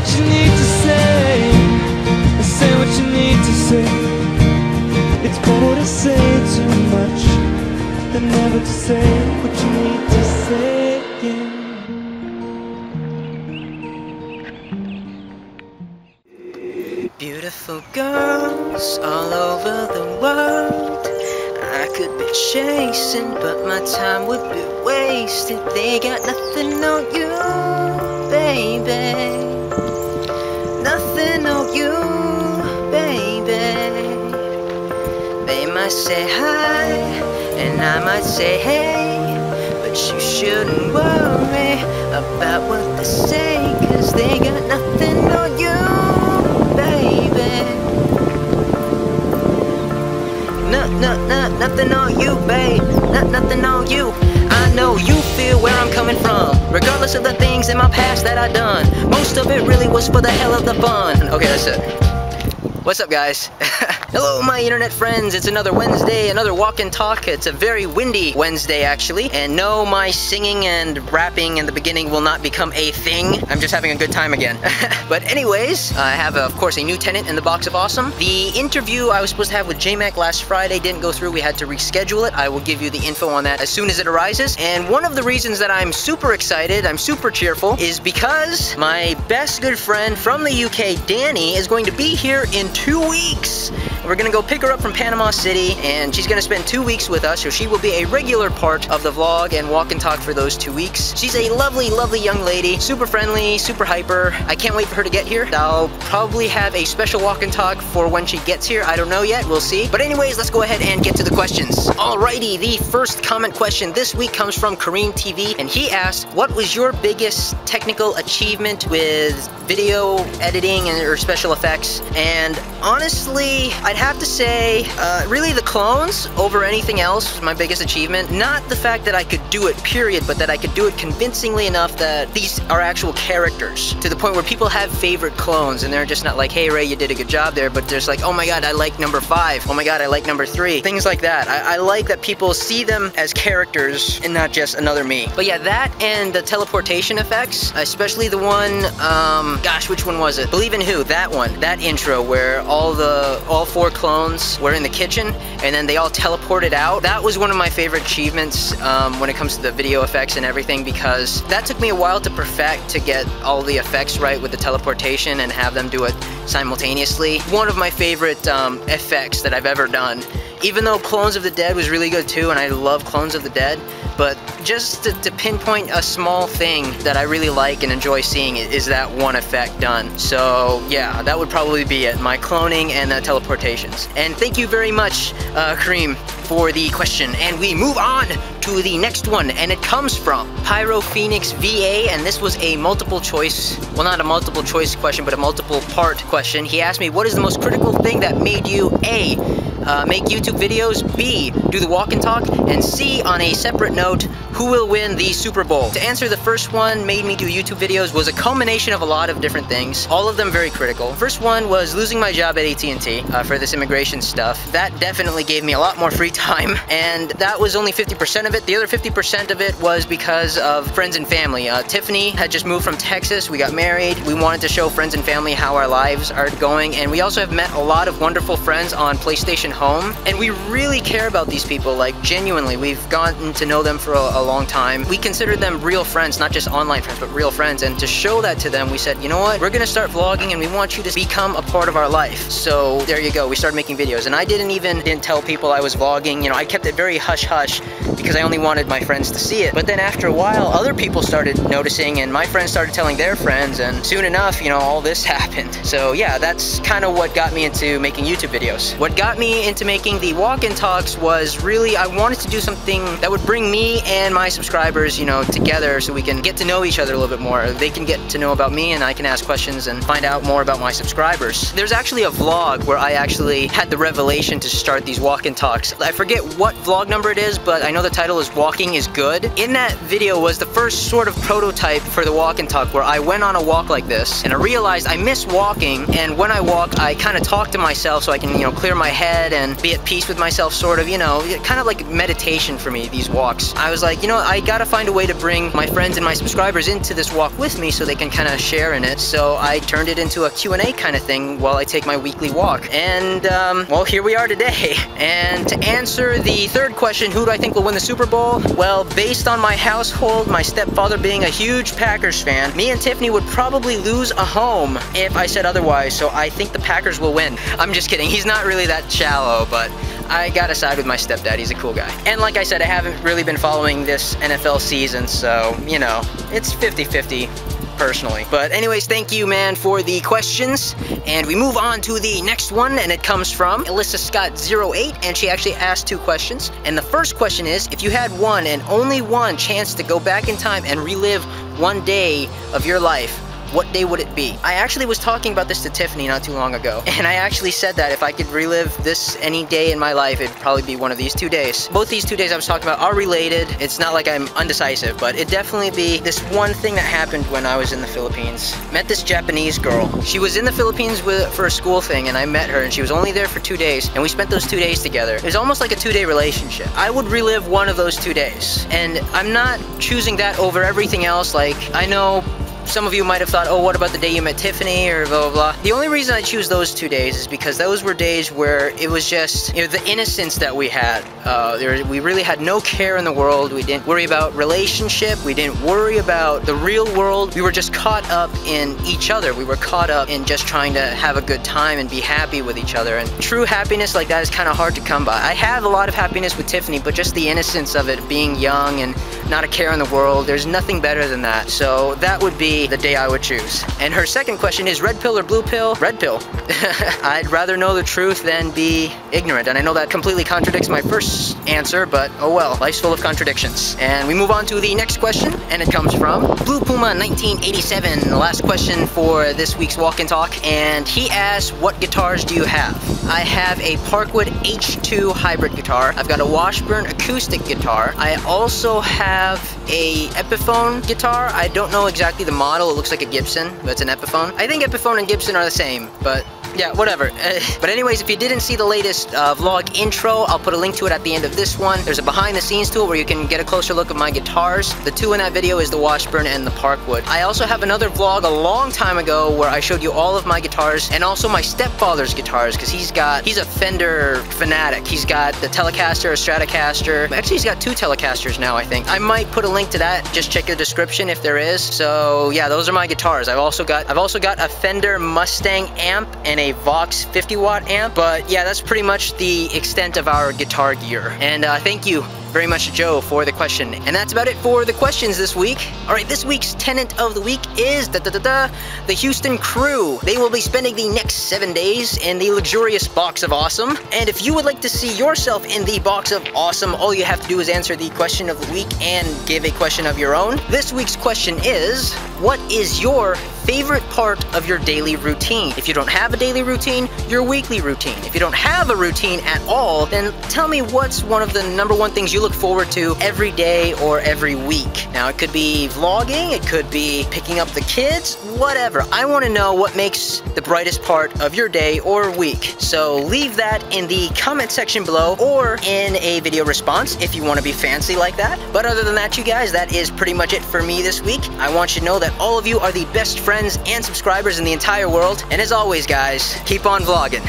what you need to say. Say what you need to say. It's better to say too much than never to say what you need to say. Yeah. Beautiful girls all over the world, I could be chasing, but my time would be wasted. They got nothing on you, baby. Nothing on you, baby. They might say hi, and I might say hey, but you shouldn't worry about what they say, 'cause they got nothing on you, baby. Nothing on you, babe. Nothing on you. I know you feel where I'm coming from, regardless of the things in my past that I done. Most of it really was for the hell of the fun. Okay, that's it. What's up, guys? Hello, my internet friends. It's another Wednesday, another walk and talk. It's a very windy Wednesday, actually. And no, my singing and rapping in the beginning will not become a thing. I'm just having a good time again. But anyways, I have, of course, a new tenant in the box of awesome. The interview I was supposed to have with J-Mac last Friday didn't go through. We had to reschedule it. I will give you the info on that as soon as it arises. And one of the reasons that I'm super excited, I'm super cheerful, is because my best good friend from the UK, Danny, is going to be here in 2 weeks. We're gonna go pick her up from Panama City, and she's gonna spend 2 weeks with us, so she will be a regular part of the vlog and walk and talk for those 2 weeks. She's a lovely, lovely young lady, super friendly, super hyper. I can't wait for her to get here. I'll probably have a special walk and talk for when she gets here. I don't know yet, we'll see. But anyways, let's go ahead and get to the questions. Alrighty, the first comment question this week comes from Kareem TV, and he asked, what was your biggest technical achievement with video editing or special effects? And honestly, I'd have to say, really the clones over anything else, my biggest achievement. Not the fact that I could do it, period, but that I could do it convincingly enough that these are actual characters, to the point where people have favorite clones, and they're just not like, hey Ray, you did a good job there, but there's like, oh my god, I like number 5, oh my god, I like number 3, things like that. I like that people see them as characters and not just another me. But yeah, that and the teleportation effects, especially the one, gosh, which one was it? Believe in Who, that one, that intro where all 4 clones were in the kitchen and then they all teleported out. That was one of my favorite achievements when it comes to the video effects and everything, because that took me a while to perfect, to get all the effects right with the teleportation and have them do it simultaneously. One of my favorite effects that I've ever done. Even though Clones of the Dead was really good too, and I love Clones of the Dead, but just to pinpoint a small thing that I really like and enjoy seeing is that one effect done. So yeah, that would probably be it, my cloning and teleportations. And thank you very much, Kareem, for the question. And we move on to the next one, and it comes from Pyro Phoenix VA, and this was a multiple choice, well, not a multiple choice question, but a multiple part question. He asked me, what is the most critical thing that made you A, make YouTube videos, B, do the walk and talk, and C, on a separate note, who will win the Super Bowl? To answer the first one, made me do YouTube videos, was a culmination of a lot of different things, all of them very critical. First one was losing my job at AT&T for this immigration stuff. That definitely gave me a lot more free time, and that was only 50% of it. The other 50% of it was because of friends and family. Tiffany had just moved from Texas, we got married, we wanted to show friends and family how our lives are going, and we also have met a lot of wonderful friends on PlayStation Home, and we really care about these people, like genuinely. We've gotten to know them for a long time. We consider them real friends, not just online friends, but real friends, and to show that to them, we said, you know what, we're gonna start vlogging and we want you to become a part of our life. So there you go, we started making videos, and I didn't tell people I was vlogging, you know, I kept it very hush-hush because I only wanted my friends to see it. But then after a while, other people started noticing, and my friends started telling their friends, and soon enough, you know, all this happened. So yeah, that's kind of what got me into making YouTube videos. What got me into making the walk-in talks was really, I wanted to do something that would bring me and my subscribers, you know, together so we can get to know each other a little bit more. They can get to know about me and I can ask questions and find out more about my subscribers. There's actually a vlog where I actually had the revelation to start these walk-in talks. I forget what vlog number it is, but I know the title is Walking is Good. In that video was the first sort of prototype for the walk and talk, where I went on a walk like this and I realized I miss walking, and when I walk I kind of talk to myself so I can, you know, clear my head and be at peace with myself, sort of, you know, kind of like meditation for me, these walks. I was like, like, you know, I gotta find a way to bring my friends and my subscribers into this walk with me so they can kind of share in it. So I turned it into a Q&A kind of thing while I take my weekly walk. And, well, here we are today. And to answer the third question, who do I think will win the Super Bowl? Well, based on my household, my stepfather being a huge Packers fan, me and Tiffany would probably lose a home if I said otherwise. So I think the Packers will win. I'm just kidding. He's not really that shallow, but I gotta side with my stepdad. He's a cool guy. And like I said, I haven't really been following this NFL season, so, you know, it's 50-50 personally. But anyways, thank you, man, for the questions. And we move on to the next one, and it comes from Alyssa Scott 08, and she actually asked 2 questions. And the first question is, if you had one and only one chance to go back in time and relive one day of your life, what day would it be? I actually was talking about this to Tiffany not too long ago, and I actually said that if I could relive this any day in my life, it'd probably be one of these 2 days. Both these 2 days I was talking about are related. It's not like I'm undecisive, but it'd definitely be this one thing that happened when I was in the Philippines. Met this Japanese girl. She was in the Philippines for a school thing, and I met her, and she was only there for 2 days, and we spent those 2 days together. It was almost like a 2-day relationship. I would relive one of those 2 days, and I'm not choosing that over everything else. Like, I know some of you might have thought, oh, what about the day you met Tiffany, or blah, blah, blah. The only reason I choose those 2 days is because those were days where it was just, you know, the innocence that we had. We really had no care in the world. We didn't worry about relationship. We didn't worry about the real world. We were just caught up in each other. We were caught up in just trying to have a good time and be happy with each other. And true happiness like that is kind of hard to come by. I have a lot of happiness with Tiffany, but just the innocence of it, being young and not a care in the world, there's nothing better than that. So that would be the day I would choose. And her second question is red pill or blue pill? Red pill. I'd rather know the truth than be ignorant. And I know that completely contradicts my first answer, but oh well, life's full of contradictions. And we move on to the next question, and it comes from Blue Puma 1987, the last question for this week's Walk and Talk, and he asks, what guitars do you have? I have a Parkwood H2 hybrid guitar. I've got a Washburn acoustic guitar. I also have a Epiphone guitar. I don't know exactly the model. It looks like a Gibson, but it's an Epiphone. I think Epiphone and Gibson are the same, but yeah, whatever. But anyways, if you didn't see the latest vlog intro, I'll put a link to it at the end of this one. There's a behind the scenes tool where you can get a closer look at my guitars. The 2 in that video is the Washburn and the Parkwood. I also have another vlog a long time ago where I showed you all of my guitars and also my stepfather's guitars, because he's a Fender fanatic. He's got the Telecaster, a Stratocaster. Actually, he's got 2 Telecasters now, I think. I might put a link to that. Just check the description if there is. So yeah, those are my guitars. I've also got a Fender Mustang amp and a Vox 50-watt amp. But yeah, that's pretty much the extent of our guitar gear. And thank you very much, Joe, for the question. And that's about it for the questions this week. All right, this week's tenant of the week is the Houston Crew. They will be spending the next 7 days in the luxurious box of awesome. And if you would like to see yourself in the box of awesome, all you have to do is answer the question of the week and give a question of your own. This week's question is, what is your favorite part of your daily routine? If you don't have a daily routine, your weekly routine. If you don't have a routine at all, then tell me what's one of the #1 things you look forward to every day or every week. Now, it could be vlogging, it could be picking up the kids, whatever. I want to know what makes the brightest part of your day or week. So leave that in the comment section below or in a video response if you want to be fancy like that. But other than that, you guys, that is pretty much it for me this week. I want you to know that all of you are the best friends and subscribers in the entire world. And as always, guys, keep on vlogging.